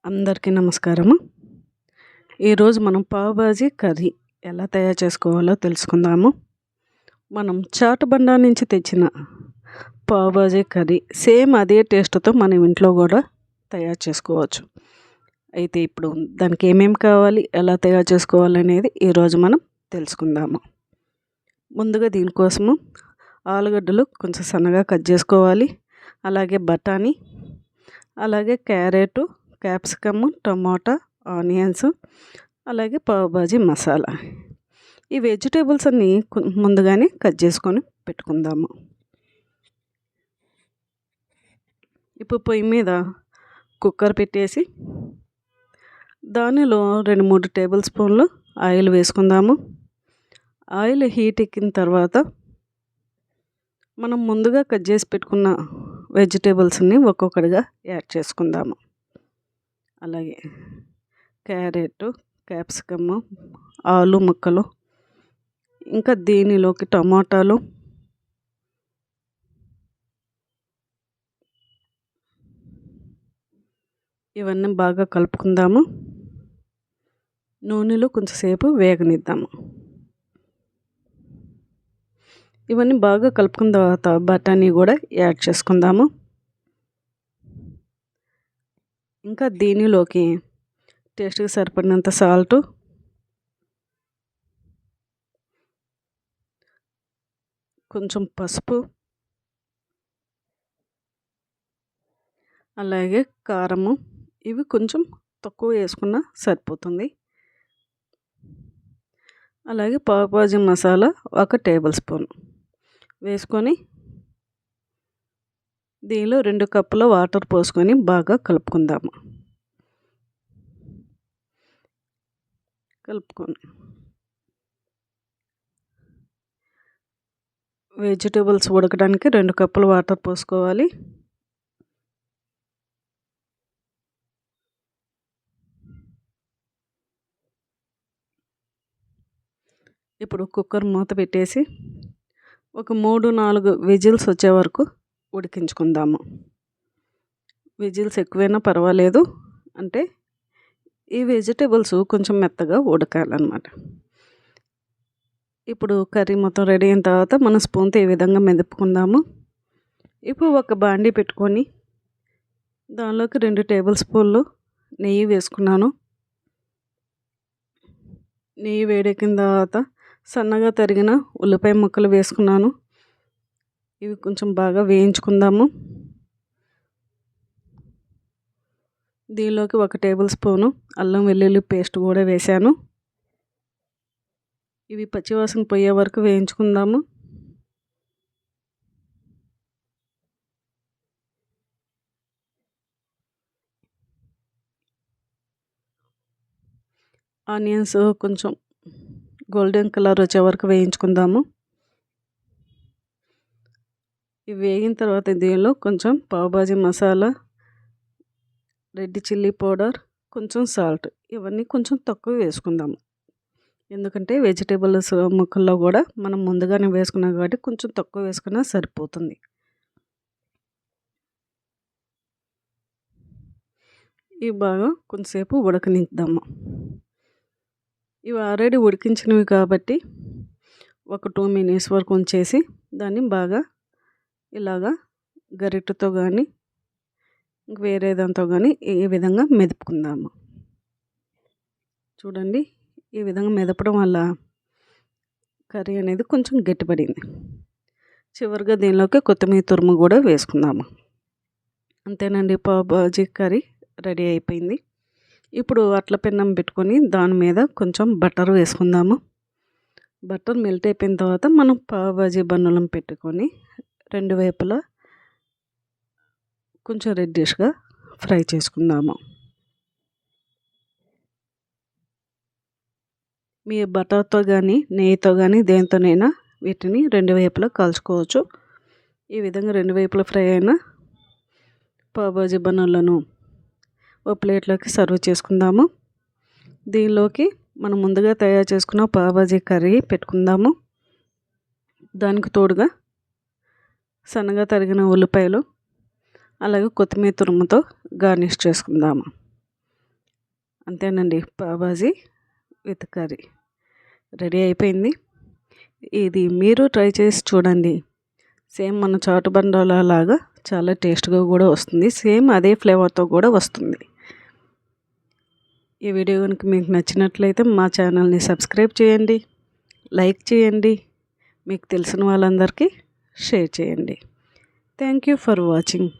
అందరికీ నమస్కారము. ఈరోజు మనం పావ్ బాజీ కర్రీ ఎలా తయారు చేసుకోవాలో తెలుసుకుందాము. మనం చాట్ బండా నుంచి తెచ్చిన పావ్ బాజీ కర్రీ సేమ్ అదే టేస్ట్తో మనం ఇంట్లో కూడా తయారు చేసుకోవచ్చు. అయితే ఇప్పుడు దానికి ఏమేమి కావాలి, ఎలా తయారు చేసుకోవాలనేది ఈరోజు మనం తెలుసుకుందాము. ముందుగా దీనికోసము ఆలుగడ్డలు కొంచెం సన్నగా కట్ చేసుకోవాలి. అలాగే బఠానీ, అలాగే క్యారెట్, క్యాప్సికమ్, టమాటా, ఆనియన్స్, అలాగే పావ్ బాజీ మసాలా. ఈ వెజిటేబుల్స్ అన్నీ ముందుగానే కట్ చేసుకొని పెట్టుకుందాము. ఇప్పుడు పొయ్యి మీద కుక్కర్ పెట్టేసి దానిలో 2-3 టేబుల్ స్పూన్లు ఆయిల్ వేసుకుందాము. ఆయిల్ హీట్ ఎక్కిన తర్వాత మనం ముందుగా కట్ చేసి పెట్టుకున్న వెజిటేబుల్స్ని ఒక్కొక్కటిగా యాడ్ చేసుకుందాము. అలాగే క్యారెట్, క్యాప్సికమ్, ఆలు ముక్కలు, ఇంకా దీనిలోకి టమాటాలు, ఇవన్నీ బాగా కలుపుకుందాము. నూనెలో కొంచెంసేపు వేగనిద్దాము. ఇవన్నీ బాగా కలుపుకున్న తర్వాత బఠానీ కూడా యాడ్ చేసుకుందాము. ఇంకా దీనిలోకి టేస్ట్కి సరిపడినంత సాల్టు, కొంచెం పసుపు, అలాగే కారము, ఇవి కొంచెం తక్కువ వేసుకున్నా సరిపోతుంది. అలాగే పావ్ బాజీ మసాలా 1 టేబుల్ స్పూన్ వేసుకొని దీనిలో 2 కప్పుల వాటర్ పోసుకొని బాగా కలుపుకుందాము. వెజిటేబుల్స్ ఉడకడానికి 2 కప్పుల వాటర్ పోసుకోవాలి. ఇప్పుడు కుక్కర్ మూత పెట్టేసి ఒక 3-4 విజిల్స్ వచ్చే వరకు ఉడికించుకుందాము. విజిల్స్ ఎక్కువైనా పర్వాలేదు, అంటే ఈ వెజిటేబుల్స్ కొంచెం మెత్తగా ఉడకాలన్నమాట. ఇప్పుడు కర్రీ మొత్తం రెడీ అయిన తర్వాత మనం స్పూన్తో ఈ విధంగా మెదుపుకుందాము. ఇప్పుడు ఒక బాండీ పెట్టుకొని దానిలోకి 2 టేబుల్ స్పూన్లు నెయ్యి వేసుకున్నాను. నెయ్యి వేడెక్కిన తర్వాత సన్నగా తరిగిన ఉల్లిపాయ ముక్కలు వేసుకున్నాను. ఇవి కొంచెం బాగా వేయించుకుందాము. దీనిలోకి 1 టేబుల్ స్పూను అల్లం వెల్లుల్లి పేస్ట్ కూడా వేశాను. ఇవి పచ్చివాసన పోయే వరకు వేయించుకుందాము. ఆనియన్స్ కొంచెం గోల్డెన్ కలర్ వచ్చే వరకు వేయించుకుందాము. ఇవి వేగిన తర్వాత దీనిలో కొంచెం pav bhaji masala, red chilli powder, కొంచెం సాల్ట్, ఇవన్నీ కొంచెం తక్కువ వేసుకుందాము. ఎందుకంటే వెజిటేబుల్స్ ముక్కల్లో కూడా మనం ముందుగానే వేసుకున్నాం కాబట్టి కొంచెం తక్కువ వేసుకున్నా సరిపోతుంది. ఇవి బాగా కొంచెంసేపు ఉడకనిద్దాము. ఇవి ఆల్రెడీ ఉడికించినవి కాబట్టి ఒక 2 మినిట్స్ వరకు ఉంచేసి దాన్ని బాగా ఇలాగా గరిటెతో కానీ వేరే దాంతో కానీ ఈ విధంగా మెదుపుకుందాము. చూడండి, ఈ విధంగా మెదపడం వల్ల కర్రీ అనేది కొంచెం గట్టిపడింది. చివరిగా దీనిలోకి కొత్తిమీర తురుము కూడా వేసుకుందాము. అంతేనండి, పావ్ బాజీ కర్రీ రెడీ అయిపోయింది. ఇప్పుడు అట్ల పెన్నం పెట్టుకొని దాని మీద కొంచెం బటర్ వేసుకుందాము. బటర్ మెల్ట్ అయిపోయిన తర్వాత మనం పావ్ బాజీ బన్నులను పెట్టుకొని 2 వైపులా కొంచెం రెడ్డిష్గా ఫ్రై చేసుకుందాము. మీ బటర్తో కానీ నెయ్యితో కానీ దేనితోనైనా వీటిని 2 వైపులా కాల్చుకోవచ్చు. ఈ విధంగా 2 వైపులా ఫ్రై అయిన పావ్ బాజీ బన్నులను ఓ ప్లేట్లోకి సర్వ్ చేసుకుందాము. దీనిలోకి మనం ముందుగా తయారు చేసుకున్న పావుబాజీ కర్రీ పెట్టుకుందాము. దానికి తోడుగా సన్నగా తరిగిన ఉల్లిపాయలు అలాగే కొత్తిమీర తురుముతో గార్నిష్ చేసుకుందాము. అంతేనండి, పావుబాజీ విత్ కర్రీ రెడీ అయిపోయింది. ఇది మీరు ట్రై చేసి చూడండి. సేమ్ మన చాటు బండాల లాగా చాలా టేస్ట్గా కూడా వస్తుంది. సేమ్ అదే ఫ్లేవర్తో కూడా వస్తుంది. ఈ వీడియో కనుక మీకు నచ్చినట్లయితే మా ఛానల్ని సబ్స్క్రైబ్ చేయండి, లైక్ చేయండి, మీకు తెలిసిన వాళ్ళందరికీ షేర్ చేయండి. Thank you for watching.